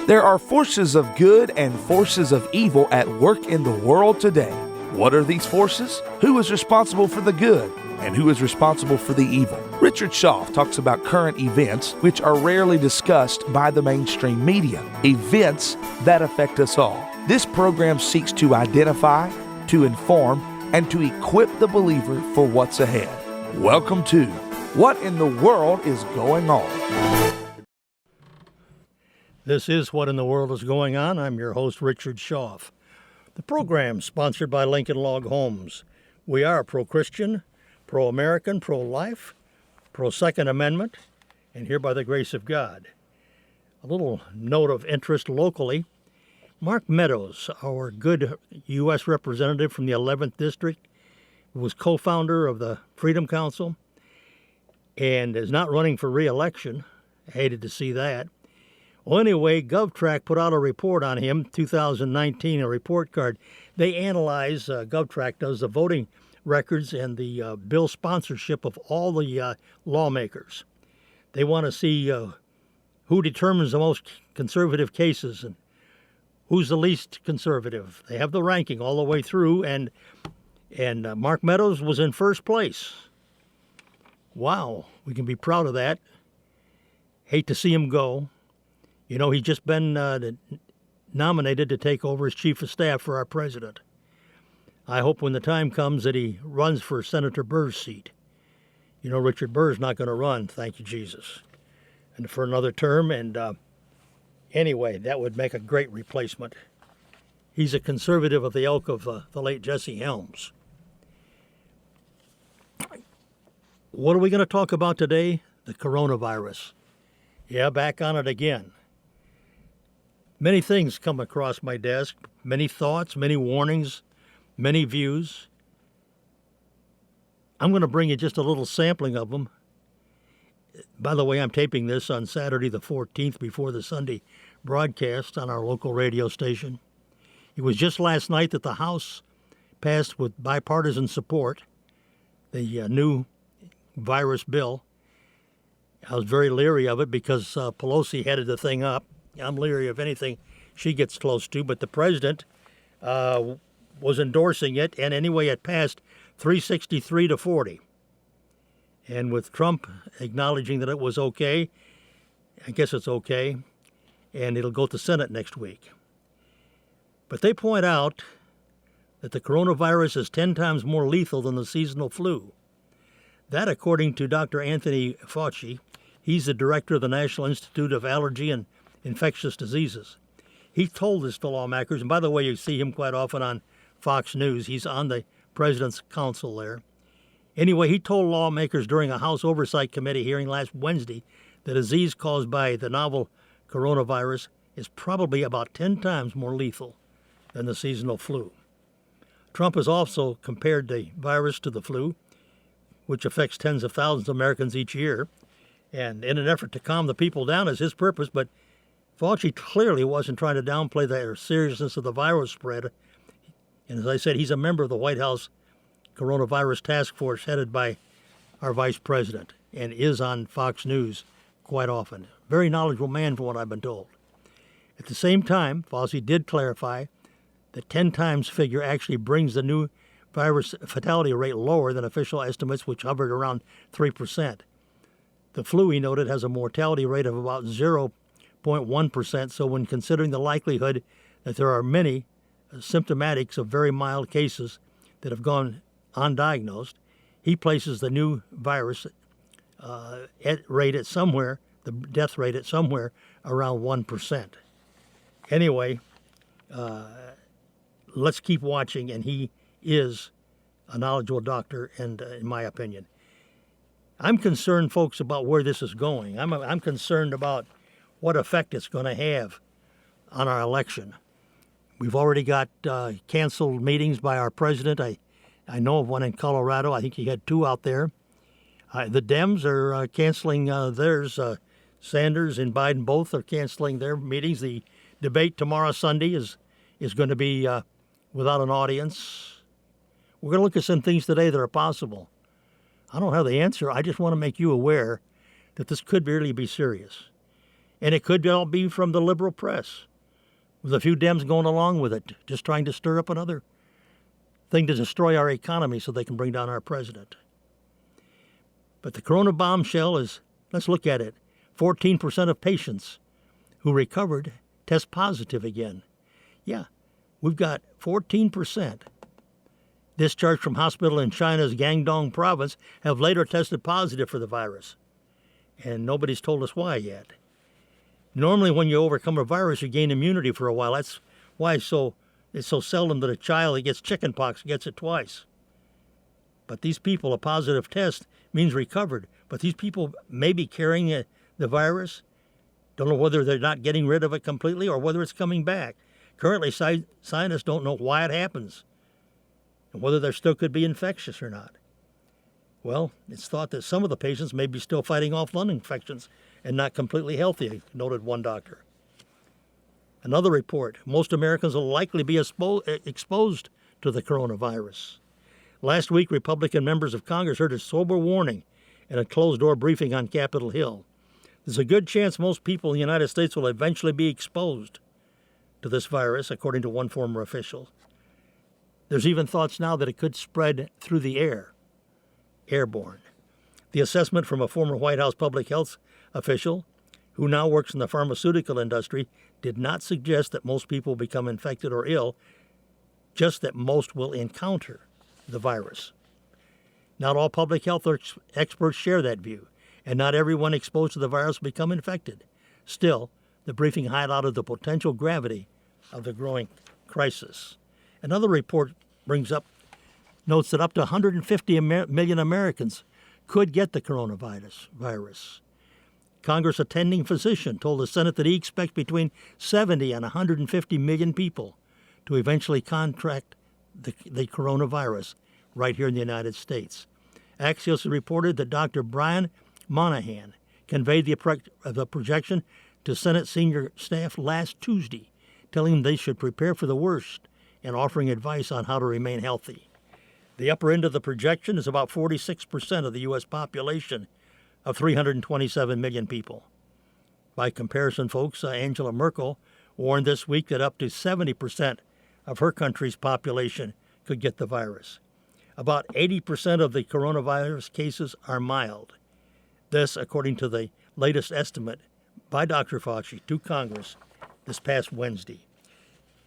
There are forces of good and forces of evil at work in the world today. What are these forces? Who is responsible for the good? And who is responsible for the evil? Richard Schaff talks about current events which are rarely discussed by the mainstream media, events that affect us all. This program seeks to identify, to inform, and to equip the believer for what's ahead. Welcome to What in the World is Going On? This is What in the World is Going On. I'm your host, Richard Schaff. The program sponsored by Lincoln Log Homes. We are pro-Christian, pro-American, pro-life, pro-Second Amendment, and here by the grace of God. A little note of interest locally. Mark Meadows, our good U.S. representative from the 11th District, was co-founder of the Freedom Council and is not running for re-election. I hated to see that. Well, anyway, GovTrack put out a report on him, 2019, a report card. They analyze, GovTrack does the voting records and the bill sponsorship of all the lawmakers. They want to see who determines the most conservative cases and who's the least conservative. They have the ranking all the way through, and Mark Meadows was in first place. Wow, we can be proud of that. Hate to see him go. You know, he's just been nominated to take over as chief of staff for our president. I hope when the time comes that he runs for Senator Burr's seat. You know, Richard Burr's not going to run, thank you, Jesus, and for another term. And anyway, that would make a great replacement. He's a conservative of the ilk of the late Jesse Helms. What are we going to talk about today? The coronavirus. Yeah, back on it again. Many things come across my desk, many thoughts, many warnings, many views. I'm going to bring you just a little sampling of them. By the way, I'm taping this on Saturday the 14th before the Sunday broadcast on our local radio station. It was just last night that the House passed with bipartisan support the new virus bill. I was very leery of it because Pelosi headed the thing up. I'm leery of anything she gets close to, but the president was endorsing it, and anyway, it passed 363 to 40. And with Trump acknowledging that it was okay, I guess it's okay, and it'll go to Senate next week. But they point out that the coronavirus is 10 times more lethal than the seasonal flu. That, according to Dr. Anthony Fauci, he's the director of the National Institute of Allergy and Infectious Diseases. He told this to lawmakers, and by the way, you see him quite often on Fox News. He's on the president's council there. Anyway, he told lawmakers during a House Oversight Committee hearing last Wednesday that the disease caused by the novel coronavirus is probably about 10 times more lethal than the seasonal flu. Trump has also compared the virus to the flu, which affects tens of thousands of Americans each year, and in an effort to calm the people down is his purpose, but Fauci clearly wasn't trying to downplay the seriousness of the virus spread. And as I said, he's a member of the White House Coronavirus Task Force headed by our vice president and is on Fox News quite often. Very knowledgeable man from what I've been told. At the same time, Fauci did clarify that 10 times figure actually brings the new virus fatality rate lower than official estimates, which hovered around 3%. The flu, he noted, has a mortality rate of about 0.1%, so when considering the likelihood that there are many symptomatics of very mild cases that have gone undiagnosed, he places the new virus the death rate at somewhere around 1%. Anyway, let's keep watching, and he is a knowledgeable doctor, and in my opinion. I'm concerned, folks, about where this is going. I'm concerned about what effect it's going to have on our election. We've already got canceled meetings by our president. I know of one in Colorado. I think he had 2 out there. The Dems are canceling theirs. Sanders and Biden both are canceling their meetings. The debate tomorrow, Sunday, is going to be without an audience. We're going to look at some things today that are possible. I don't have the answer. I just want to make you aware that this could really be serious. And it could all be from the liberal press, with a few Dems going along with it, just trying to stir up another thing to destroy our economy so they can bring down our president. But the corona bombshell is, let's look at it, 14% of patients who recovered test positive again. Yeah, we've got 14% discharged from hospital in China's Guangdong province have later tested positive for the virus. And nobody's told us why yet. Normally when you overcome a virus, you gain immunity for a while. That's why it's so seldom that a child that gets chickenpox gets it twice. But these people, a positive test means recovered. But these people may be carrying the virus. Don't know whether they're not getting rid of it completely or whether it's coming back. Currently, scientists don't know why it happens and whether there still could be infectious or not. Well, it's thought that some of the patients may be still fighting off lung infections and not completely healthy, noted one doctor. Another report, most Americans will likely be exposed to the coronavirus. Last week, Republican members of Congress heard a sober warning in a closed-door briefing on Capitol Hill. There's a good chance most people in the United States will eventually be exposed to this virus, according to one former official. There's even thoughts now that it could spread through the air, airborne. The assessment from a former White House public health official, who now works in the pharmaceutical industry, did not suggest that most people become infected or ill, just that most will encounter the virus. Not all public health experts share that view, and not everyone exposed to the virus will become infected. Still, the briefing highlighted the potential gravity of the growing crisis. Another report notes that up to 150 million Americans could get the coronavirus. Congress attending physician told the Senate that he expects between 70 and 150 million people to eventually contract the coronavirus right here in the United States. Axios reported that Dr. Brian Monahan conveyed the projection to Senate senior staff last Tuesday, telling them they should prepare for the worst and offering advice on how to remain healthy. The upper end of the projection is about 46% of the U.S. population of 327 million people. By comparison, folks, Angela Merkel warned this week that up to 70% of her country's population could get the virus. About 80% of the coronavirus cases are mild. This, according to the latest estimate by Dr. Fauci to Congress this past Wednesday.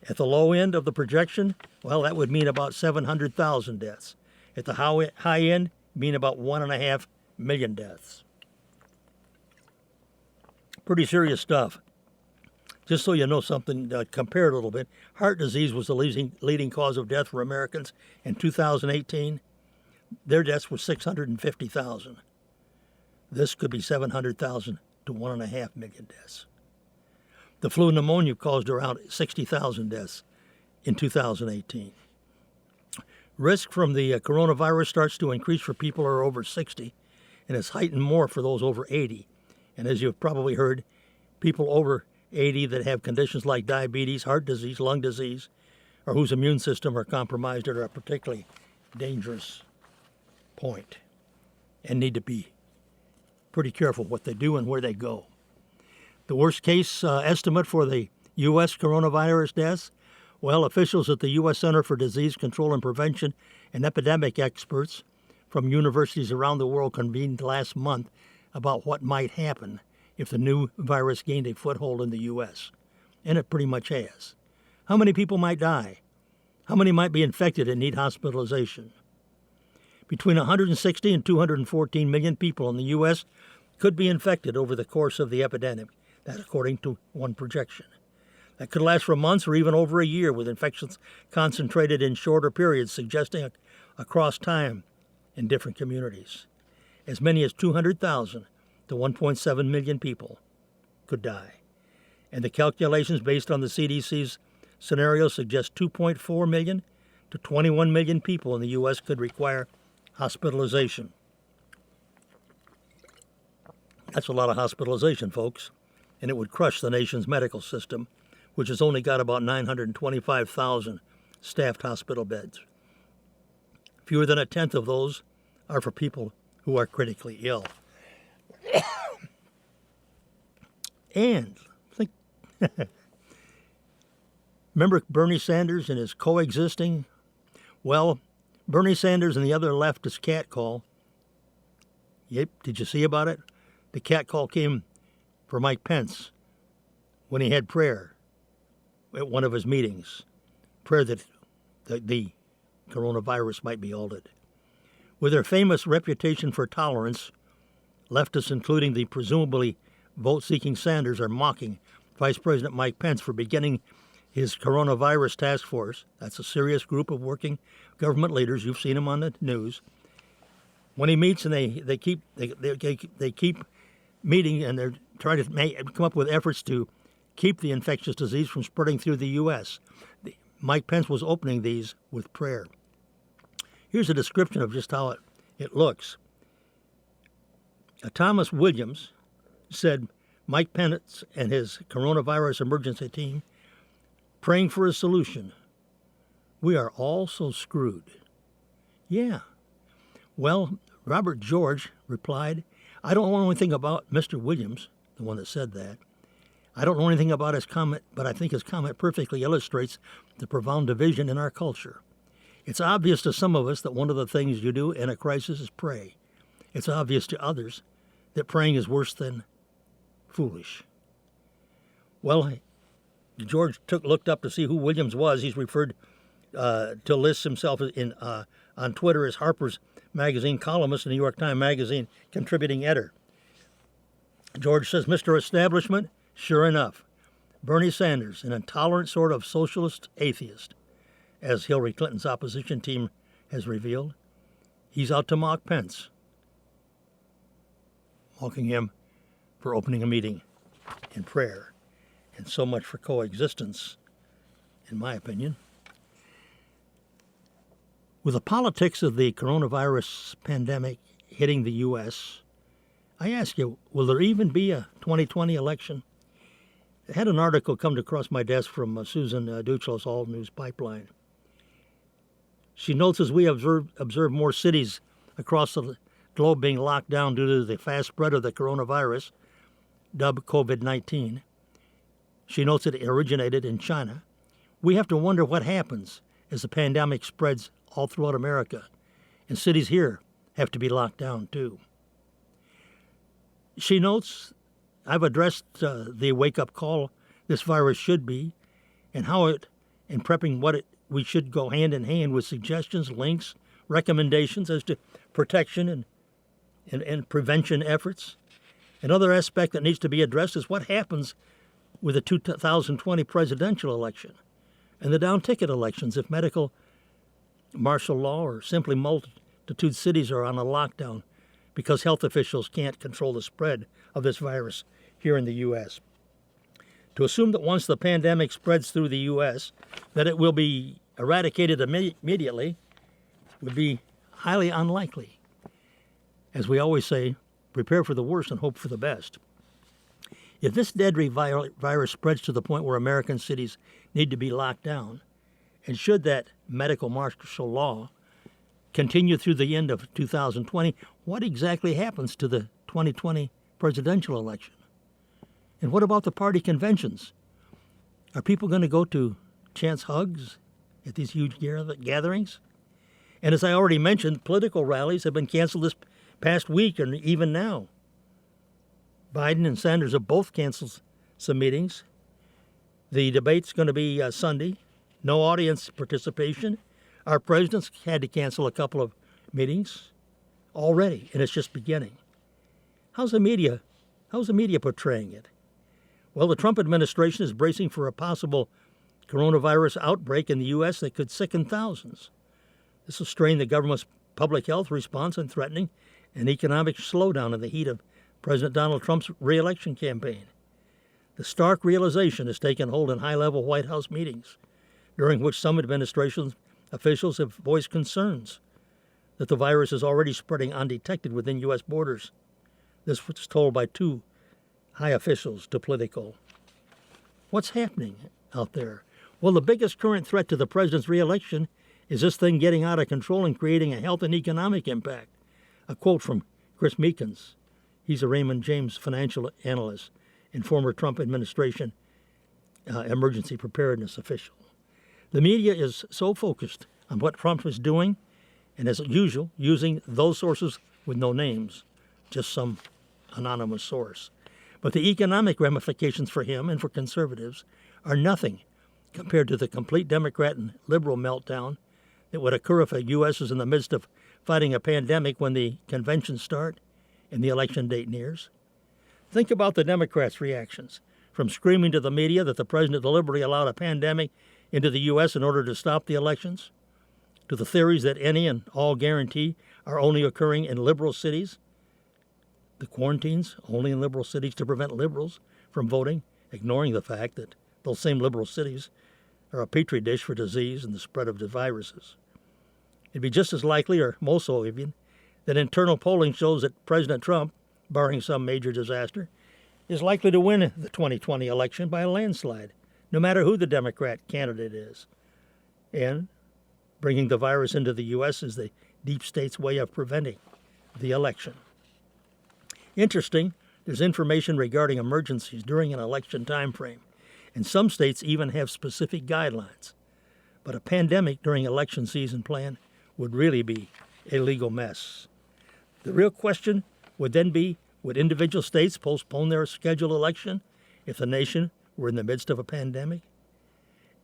At the low end of the projection, well, that would mean about 700,000 deaths. At the high end, mean about 1.5 million deaths. Pretty serious stuff. Just so you know something, compare it a little bit, heart disease was the leading cause of death for Americans in 2018. Their deaths were 650,000. This could be 700,000 to 1.5 million deaths. The flu and pneumonia caused around 60,000 deaths in 2018. Risk from the coronavirus starts to increase for people who are over 60, and it's heightened more for those over 80. And as you've probably heard, people over 80 that have conditions like diabetes, heart disease, lung disease, or whose immune system are compromised are at a particularly dangerous point and need to be pretty careful what they do and where they go. The worst case estimate for the U.S. coronavirus deaths? Well, officials at the U.S. Center for Disease Control and Prevention and epidemic experts from universities around the world convened last month about what might happen if the new virus gained a foothold in the U.S., and it pretty much has. How many people might die? How many might be infected and need hospitalization? Between 160 and 214 million people in the U.S. could be infected over the course of the epidemic. That according to one projection. That could last for months or even over a year, with infections concentrated in shorter periods, suggesting across time in different communities. As many as 200,000 to 1.7 million people could die. And the calculations based on the CDC's scenario suggest 2.4 million to 21 million people in the U.S. could require hospitalization. That's a lot of hospitalization, folks, and it would crush the nation's medical system, which has only got about 925,000 staffed hospital beds. Fewer than a tenth of those are for people who are critically ill. And think, remember Bernie Sanders and his coexisting? Well, Bernie Sanders and the other leftist catcall. Yep, did you see about it? The catcall came for Mike Pence when he had prayer at one of his meetings. Prayer that the coronavirus might be halted. With their famous reputation for tolerance, leftists, including the presumably vote-seeking Sanders, are mocking Vice President Mike Pence for beginning his coronavirus task force. That's a serious group of working government leaders. You've seen them on the news. When he meets, and they keep meeting, and they're trying to come up with efforts to keep the infectious disease from spreading through the U.S. Mike Pence was opening these with prayer. Here's a description of just how it looks. Thomas Williams said Mike Pence and his coronavirus emergency team praying for a solution. We are all so screwed. Yeah. Well, Robert George replied, I don't know anything about Mr. Williams, the one that said that. I don't know anything about his comment, but I think his comment perfectly illustrates the profound division in our culture. It's obvious to some of us that one of the things you do in a crisis is pray. It's obvious to others that praying is worse than foolish. Well, George looked up to see who Williams was. He's referred to list himself on Twitter as Harper's Magazine columnist and New York Times Magazine contributing editor. George says, Mr. Establishment, sure enough, Bernie Sanders, an intolerant sort of socialist atheist, as Hillary Clinton's opposition team has revealed, he's out to mock Pence, mocking him for opening a meeting in prayer. And so much for coexistence, in my opinion. With the politics of the coronavirus pandemic hitting the U.S., I ask you, will there even be a 2020 election? I had an article come across my desk from Susan Duclos, All News Pipeline. She notes as we observe more cities across the globe being locked down due to the fast spread of the coronavirus, dubbed COVID-19. She notes that it originated in China. We have to wonder what happens as the pandemic spreads all throughout America, and cities here have to be locked down too. She notes, I've addressed the wake-up call this virus should be, and how it, in prepping we should go hand in hand with suggestions, links, recommendations as to protection and prevention efforts. Another aspect that needs to be addressed is what happens with the 2020 presidential election and the down-ticket elections if medical martial law or simply multitude cities are on a lockdown because health officials can't control the spread of this virus here in the U.S. To assume that once the pandemic spreads through the U.S., that it will be eradicated immediately would be highly unlikely. As we always say, prepare for the worst and hope for the best. If this deadly virus spreads to the point where American cities need to be locked down, and should that medical martial law continue through the end of 2020, what exactly happens to the 2020 presidential election? And what about the party conventions? Are people going to go to chance hugs at these huge gatherings? And as I already mentioned, political rallies have been canceled this past week and even now. Biden and Sanders have both canceled some meetings. The debate's going to be Sunday. No audience participation. Our president's had to cancel a couple of meetings already, and it's just beginning. How's the media portraying it? Well, the Trump administration is bracing for a possible coronavirus outbreak in the U.S. that could sicken thousands. This will strain the government's public health response and threatening an economic slowdown in the heat of President Donald Trump's re-election campaign. The stark realization has taken hold in high-level White House meetings, during which some administration officials have voiced concerns that the virus is already spreading undetected within U.S. borders. This was told by two high officials to Politico. What's happening out there? Well, the biggest current threat to the president's re-election is this thing getting out of control and creating a health and economic impact. A quote from Chris Meekins. He's a Raymond James financial analyst and former Trump administration emergency preparedness official. The media is so focused on what Trump is doing, and as usual, using those sources with no names, just some anonymous source. But the economic ramifications for him and for conservatives are nothing compared to the complete Democrat and liberal meltdown that would occur if the U.S. is in the midst of fighting a pandemic when the conventions start and the election date nears. Think about the Democrats' reactions, from screaming to the media that the president deliberately allowed a pandemic into the U.S. in order to stop the elections, to the theories that any and all guarantee are only occurring in liberal cities, the quarantines only in liberal cities to prevent liberals from voting, ignoring the fact that those same liberal cities are a petri dish for disease and the spread of the viruses. It'd be just as likely, or most so even, that internal polling shows that President Trump, barring some major disaster, is likely to win the 2020 election by a landslide, no matter who the Democrat candidate is. And bringing the virus into the U.S. is the deep state's way of preventing the election. Interesting, there's information regarding emergencies during an election time frame, and some states even have specific guidelines. But a pandemic during election season plan would really be a legal mess. The real question would then be, would individual states postpone their scheduled election if the nation were in the midst of a pandemic?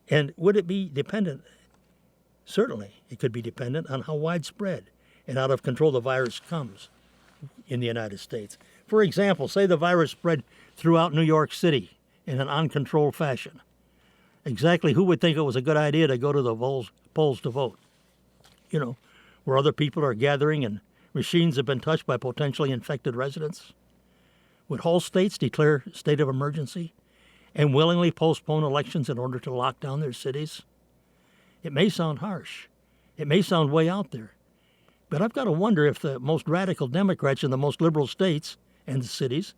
And would it be dependent? Certainly, it could be dependent on how widespread and out of control the virus comes in the United States. For example, say the virus spread throughout New York City in an uncontrolled fashion. Exactly who would think it was a good idea to go to the polls to vote? You know, where other people are gathering and machines have been touched by potentially infected residents? Would whole states declare state of emergency and willingly postpone elections in order to lock down their cities? It may sound harsh. It may sound way out there. But I've got to wonder if the most radical Democrats in the most liberal states and the cities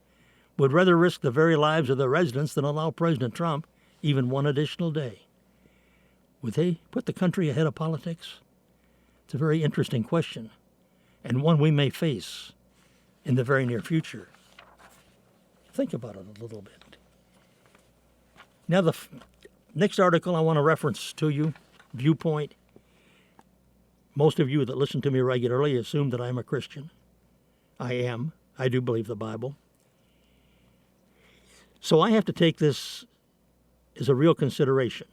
would rather risk the very lives of their residents than allow President Trump even one additional day. Would they put the country ahead of politics? It's a very interesting question, and one we may face in the very near future. Think about it a little bit. Now, the next article I want to reference to you, Viewpoint. Most of you that listen to me regularly assume that I'm a Christian. I am. I do believe the Bible. So I have to take this as a real consideration.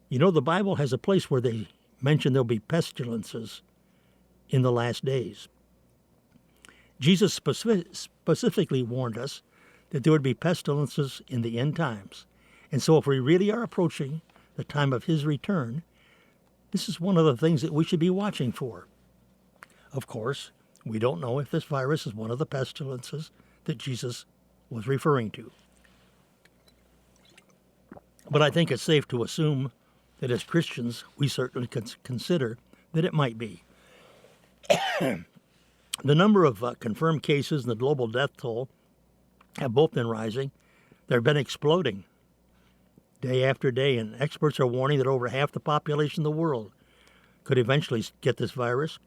You know, the Bible has a place where they mention there'll be pestilences in the last days. Jesus specifically warned us that there would be pestilences in the end times. And so if we really are approaching the time of his return, this is one of the things that we should be watching for. Of course, we don't know if this virus is one of the pestilences that Jesus was referring to. But I think it's safe to assume that as Christians, we certainly consider that it might be. The number of confirmed cases and the global death toll have both been rising. They've been exploding day after day, and experts are warning that over half the population of the world could eventually get this virus.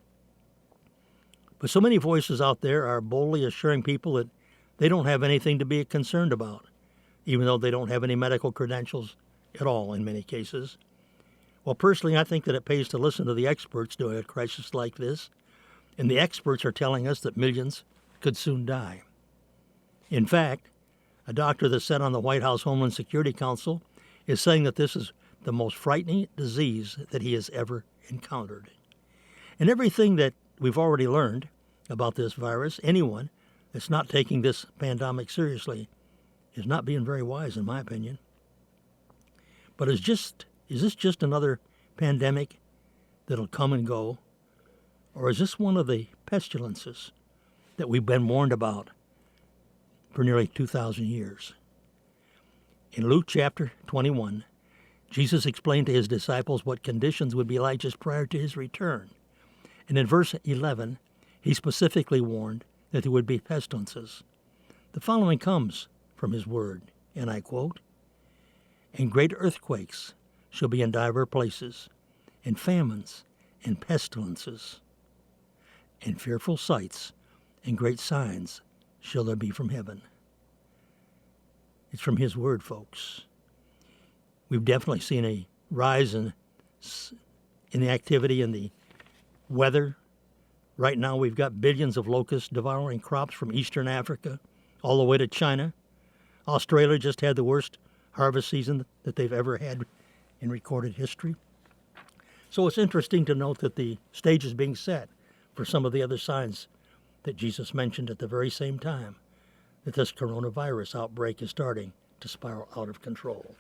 But so many voices out there are boldly assuring people that they don't have anything to be concerned about, even though they don't have any medical credentials at all in many cases. Well, personally, I think that it pays to listen to the experts during a crisis like this, and the experts are telling us that millions could soon die. In fact, a doctor that sat on the White House Homeland Security Council is saying that this is the most frightening disease that he has ever encountered. And everything that we've already learned about this virus, anyone that's not taking this pandemic seriously is not being very wise, in my opinion. But is this just another pandemic that'll come and go? Or is this one of the pestilences that we've been warned about for nearly 2,000 years? In Luke chapter 21, Jesus explained to his disciples what conditions would be like just prior to his return. And in verse 11, he specifically warned that there would be pestilences. The following comes from his word, and I quote, "And great earthquakes shall be in divers places, and famines, and pestilences, and fearful sights, and great signs shall there be from heaven." It's from his word, folks. We've definitely seen a rise in the activity in the weather. Right now we've got billions of locusts devouring crops from eastern Africa all the way to China. Australia just had the worst harvest season that they've ever had in recorded history. So it's interesting to note that the stage is being set for some of the other signs that Jesus mentioned at the very same time that this coronavirus outbreak is starting to spiral out of control.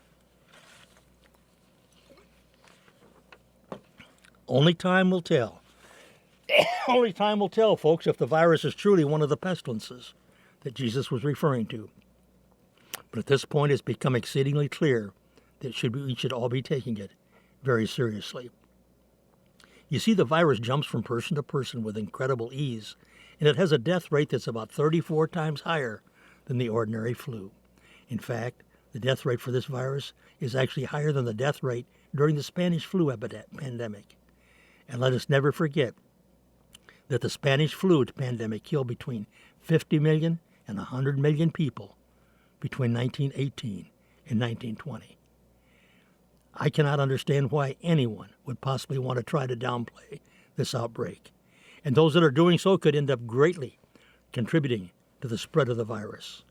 Only time will tell. Only time will tell, folks, if the virus is truly one of the pestilences that Jesus was referring to. But at this point, it's become exceedingly clear that we should all be taking it very seriously. You see, the virus jumps from person to person with incredible ease, and it has a death rate that's about 34 times higher than the ordinary flu. In fact, the death rate for this virus is actually higher than the death rate during the Spanish flu pandemic. And let us never forget that the Spanish flu pandemic killed between 50 million and 100 million people between 1918 and 1920. I cannot understand why anyone would possibly want to try to downplay this outbreak. And those that are doing so could end up greatly contributing to the spread of the virus.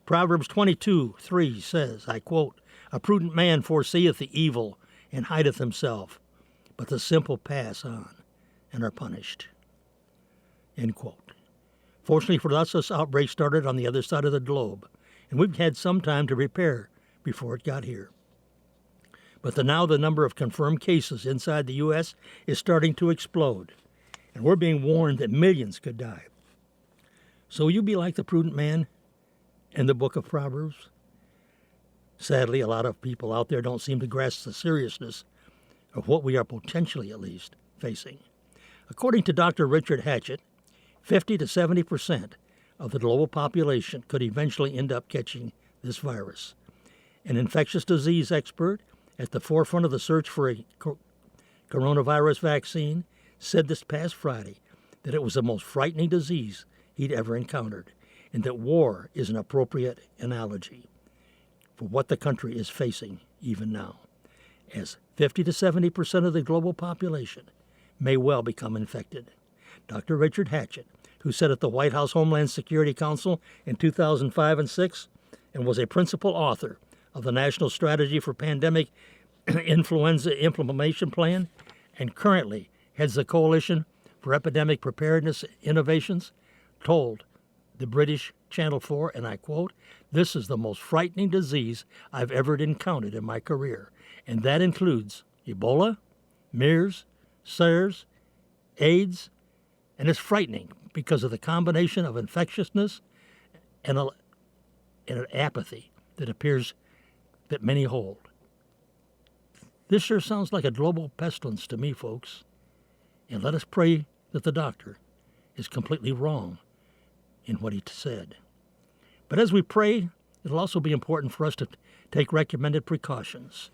Proverbs 22:3 says, I quote, "A prudent man foreseeth the evil and hideth himself, but the simple pass on and are punished." End quote. Fortunately for us, this outbreak started on the other side of the globe, and we've had some time to prepare before it got here. But now the number of confirmed cases inside the U.S. is starting to explode, and we're being warned that millions could die. So will you be like the prudent man in the book of Proverbs? Sadly, a lot of people out there don't seem to grasp the seriousness of what we are potentially, at least, facing. According to Dr. Richard Hatchett, 50 to 70% of the global population could eventually end up catching this virus. An infectious disease expert at the forefront of the search for a coronavirus vaccine said this past Friday that it was the most frightening disease he'd ever encountered, and that war is an appropriate analogy for what the country is facing even now, as 50 to 70% of the global population may well become infected. Dr. Richard Hatchett, who sat at the White House Homeland Security Council in 2005 and 6 and was a principal author of the National Strategy for Pandemic Influenza Implementation Plan, and currently heads the Coalition for Epidemic Preparedness Innovations, told the British Channel 4, and I quote, "This is the most frightening disease I've ever encountered in my career, and that includes Ebola, MERS, SARS, AIDS, and it's frightening because of the combination of infectiousness and an apathy that appears that many hold." This sure sounds like a global pestilence to me, folks. And let us pray that the doctor is completely wrong in what he said. But as we pray, it'll also be important for us to take recommended precautions.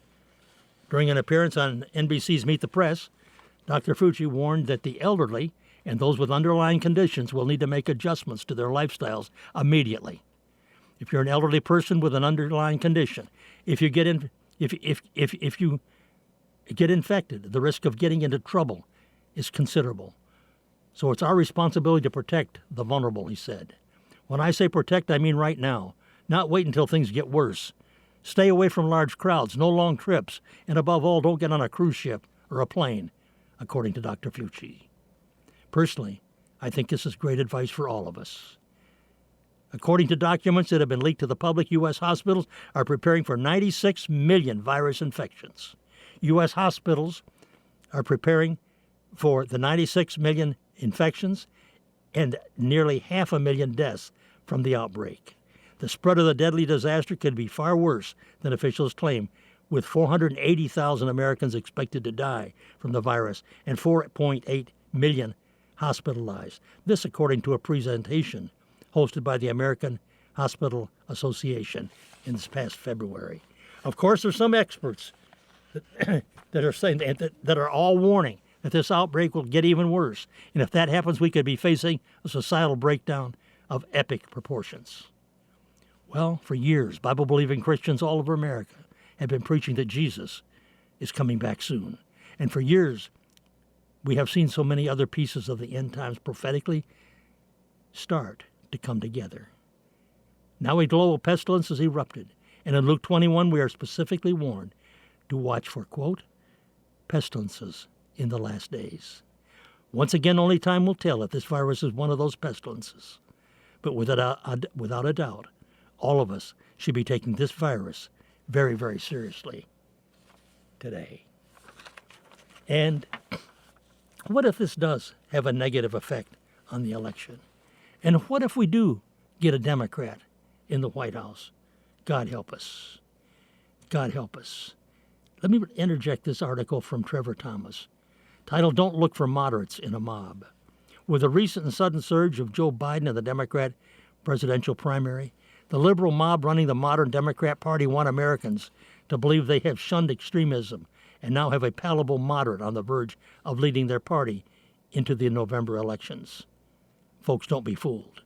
During an appearance on NBC's Meet the Press, Dr. Fauci warned that the elderly and those with underlying conditions will need to make adjustments to their lifestyles immediately. If you're an elderly person with an underlying condition, if you get infected, the risk of getting into trouble is considerable. So it's our responsibility to protect the vulnerable, he said. When I say protect, I mean right now, not wait until things get worse. Stay away from large crowds, no long trips, and above all, don't get on a cruise ship or a plane, according to Dr. Fauci. Personally, I think this is great advice for all of us. According to documents that have been leaked to the public, U.S. hospitals are preparing for 96 million virus infections. U.S. hospitals are preparing for the 96 million infections and nearly 500,000 deaths from the outbreak. The spread of the deadly disaster could be far worse than officials claim, with 480,000 Americans expected to die from the virus and 4.8 million hospitalized. This according to a presentation hosted by the American Hospital Association in this past February. Of course, there's some experts that are saying that are all warning that this outbreak will get even worse. And if that happens, we could be facing a societal breakdown of epic proportions. Well, for years, Bible-believing Christians all over America have been preaching that Jesus is coming back soon. And for years, we have seen so many other pieces of the end times prophetically start to come together. Now a global pestilence has erupted, and in Luke 21 we are specifically warned to watch for, quote, pestilences in the last days. Once again, only time will tell if this virus is one of those pestilences. But without a doubt, all of us should be taking this virus very, very seriously today. And what if this does have a negative effect on the election? And what if we do get a Democrat in the White House? God help us. God help us. Let me interject this article from Trevor Thomas, titled, "Don't Look for Moderates in a Mob." With the recent and sudden surge of Joe Biden in the Democrat presidential primary, the liberal mob running the modern Democrat Party want Americans to believe they have shunned extremism and now have a palatable moderate on the verge of leading their party into the November elections. Folks, don't be fooled.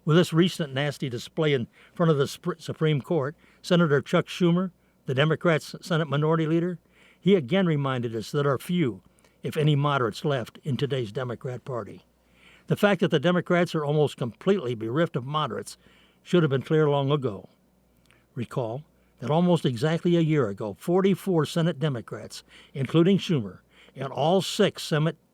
With this recent nasty display in front of the Supreme Court, Senator Chuck Schumer, the Democrats' Senate Minority Leader, he again reminded us that there are few, if any, moderates left in today's Democrat Party. The fact that the Democrats are almost completely bereft of moderates should have been clear long ago. Recall that almost exactly a year ago, 44 Senate Democrats, including Schumer, and all 6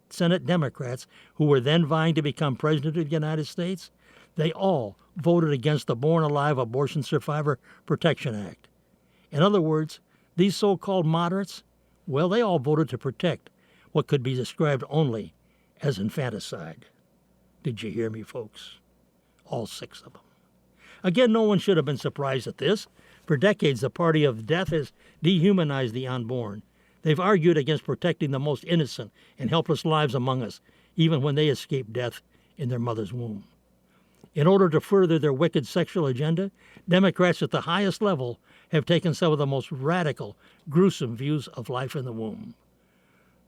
Senate Democrats who were then vying to become President of the United States, they all voted against the Born Alive Abortion Survivor Protection Act. In other words, these so-called moderates, well, they all voted to protect what could be described only as infanticide. Did you hear me, folks? All 6 of them. Again, no one should have been surprised at this. For decades, the party of death has dehumanized the unborn. They've argued against protecting the most innocent and helpless lives among us, even when they escape death in their mother's womb. In order to further their wicked sexual agenda, Democrats at the highest level have taken some of the most radical, gruesome views of life in the womb.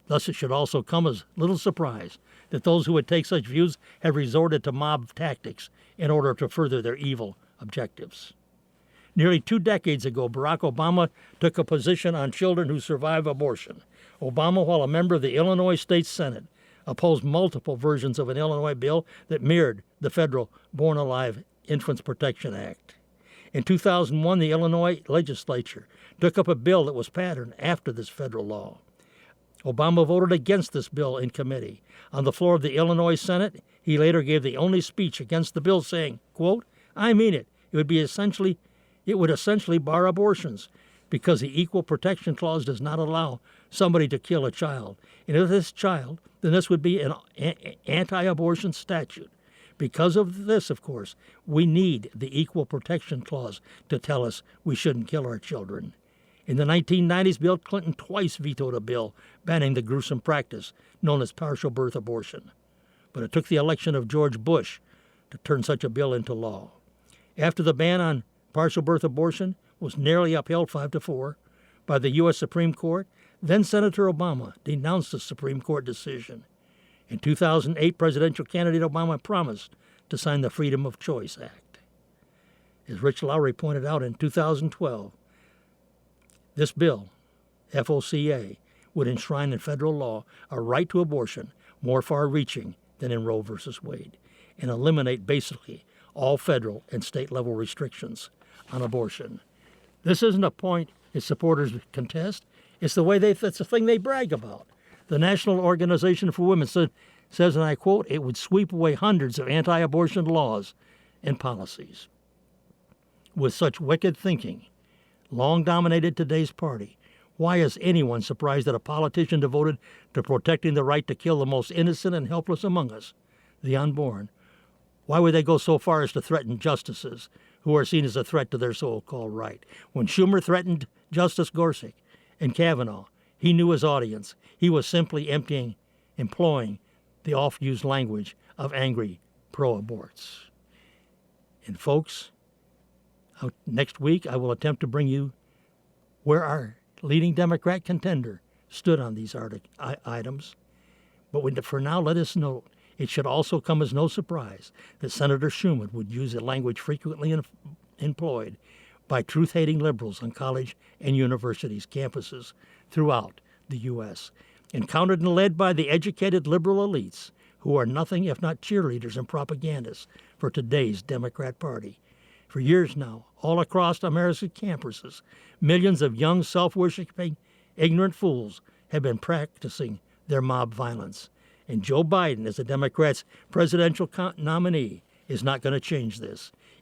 Thus, it should also come as little surprise that those who would take such views have resorted to mob tactics in order to further their evil objectives. Nearly 2 decades ago, Barack Obama took a position on children who survive abortion. Obama, while a member of the Illinois State Senate, opposed multiple versions of an Illinois bill that mirrored the federal Born Alive Infants Protection Act. In 2001, the Illinois legislature took up a bill that was patterned after this federal law. Obama voted against this bill in committee. On the floor of the Illinois Senate, he later gave the only speech against the bill, saying, quote, "I mean it. It would essentially bar abortions because the Equal Protection Clause does not allow somebody to kill a child. And if this child, then this would be an anti-abortion statute. Because of this, of course, we need the Equal Protection Clause to tell us we shouldn't kill our children." In the 1990s, Bill Clinton twice vetoed a bill banning the gruesome practice known as partial birth abortion. But it took the election of George Bush to turn such a bill into law. After the ban on partial birth abortion was narrowly upheld 5-4 by the U.S. Supreme Court, then Senator Obama denounced the Supreme Court decision. In 2008, presidential candidate Obama promised to sign the Freedom of Choice Act. As Rich Lowry pointed out in 2012, this bill, FOCA, would enshrine in federal law a right to abortion more far-reaching than in Roe v. Wade, and eliminate basically all federal and state-level restrictions on abortion. This isn't a point its supporters contest. It's the thing they brag about. The National Organization for Women says, and I quote, "It would sweep away hundreds of anti-abortion laws and policies." With such wicked thinking long dominated today's party, why is anyone surprised that a politician devoted to protecting the right to kill the most innocent and helpless among us, the unborn, why would they go so far as to threaten justices who are seen as a threat to their so-called right? When Schumer threatened Justice Gorsuch and Kavanaugh, he knew his audience. He was simply employing the oft-used language of angry pro-aborts. And folks, next week I will attempt to bring you where our leading Democrat contender stood on these items. But for now, let us note, it should also come as no surprise that Senator Schumer would use the language frequently employed by truth-hating liberals on college and universities campuses throughout the U.S., and counted and led by the educated liberal elites who are nothing if not cheerleaders and propagandists for today's Democrat Party. For years now, all across America's campuses, millions of young, self-worshiping, ignorant fools have been practicing their mob violence. And Joe Biden, as the Democrats' presidential nominee, is not going to change this.